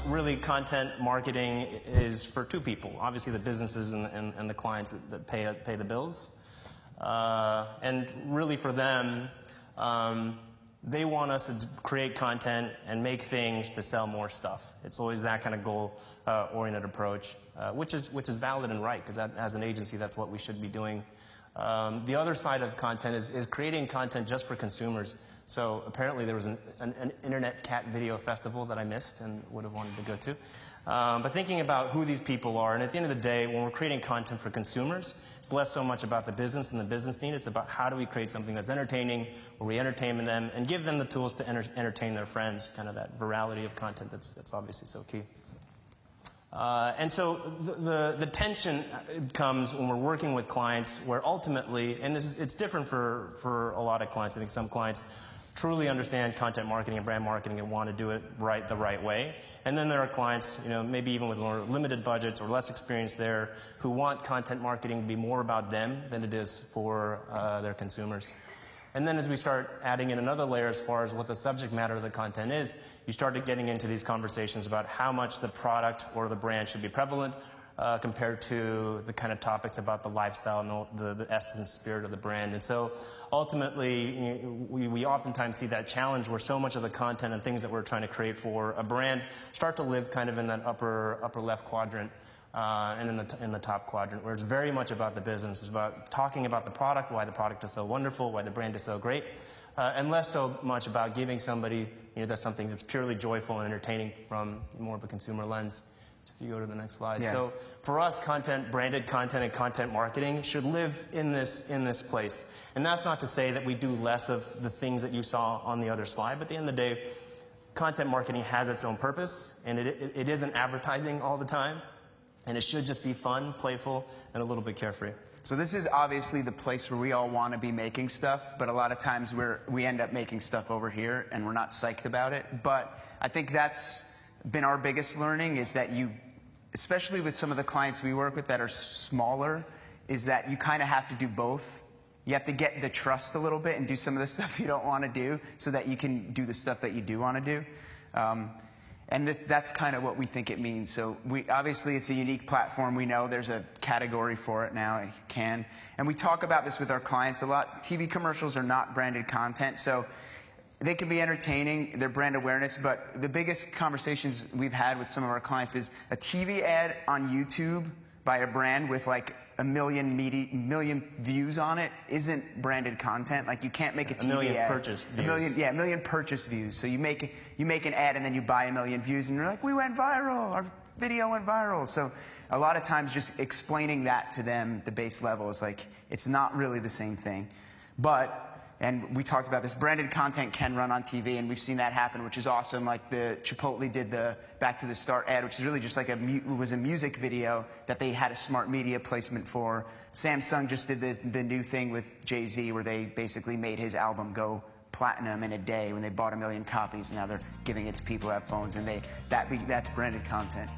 really, content marketing is for two people. Obviously, the businesses and the clients that pay the bills. And really for them, they want us to create content and make things to sell more stuff. It's always that kind of goal-oriented approach, which is valid and right, because as an agency, that's what we should be doing. The other side of content is creating content just for consumers. So apparently there was an internet cat video festival that I missed and would have wanted to go to. But thinking about who these people are, and at the end of the day, when we're creating content for consumers, it's less so much about the business and the business need. It's about how do we create something that's entertaining, where we entertain them and give them the tools to entertain their friends, kind of that virality of content that's obviously so key. And so the tension comes when we're working with clients where ultimately, and it's different for a lot of clients. I think some clients truly understand content marketing and brand marketing and want to do it the right way. And then there are clients, maybe even with more limited budgets or less experience there, who want content marketing to be more about them than it is for their consumers. And then as we start adding in another layer as far as what the subject matter of the content is, you start getting into these conversations about how much the product or the brand should be prevalent compared to the kind of topics about the lifestyle and the essence and spirit of the brand. And so ultimately, we oftentimes see that challenge where so much of the content and things that we're trying to create for a brand start to live kind of in that upper left quadrant. And in the top quadrant, where it's very much about the business. It's about talking about the product, why the product is so wonderful, why the brand is so great, and less so much about giving somebody that's something that's purely joyful and entertaining from more of a consumer lens. So if you go to the next slide. Yeah. So for us, branded content and content marketing should live in this place. And that's not to say that we do less of the things that you saw on the other slide, but at the end of the day, content marketing has its own purpose, and it isn't advertising all the time. And it should just be fun, playful, and a little bit carefree. So this is obviously the place where we all want to be making stuff, but a lot of times we end up making stuff over here, and we're not psyched about it. But I think that's been our biggest learning, is that especially with some of the clients we work with that are smaller, is that you kind of have to do both. You have to get the trust a little bit and do some of the stuff you don't want to do so that you can do the stuff that you do want to do. And that's kind of what we think it means. So obviously it's a unique platform. We know there's a category for it now. It can. And we talk about this with our clients a lot. TV commercials are not branded content. So they can be entertaining, they're brand awareness. But the biggest conversations we've had with some of our clients is a TV ad on YouTube by a brand with like a million views on it isn't branded content. Like, you can't make a TV ad. A million purchase views. A million purchase views. So you make an ad and then you buy a million views and you're like, we went viral, our video went viral. So a lot of times just explaining that to them, the base level, is like, it's not really the same thing. And we talked about this, branded content can run on TV, and we've seen that happen, which is awesome. Like the Chipotle did the Back to the Start ad, which is really just like it was a music video that they had a smart media placement for. Samsung just did the new thing with Jay-Z, where they basically made his album go platinum in a day when they bought 1 million copies. Now they're giving it to people who have phones, and that's branded content.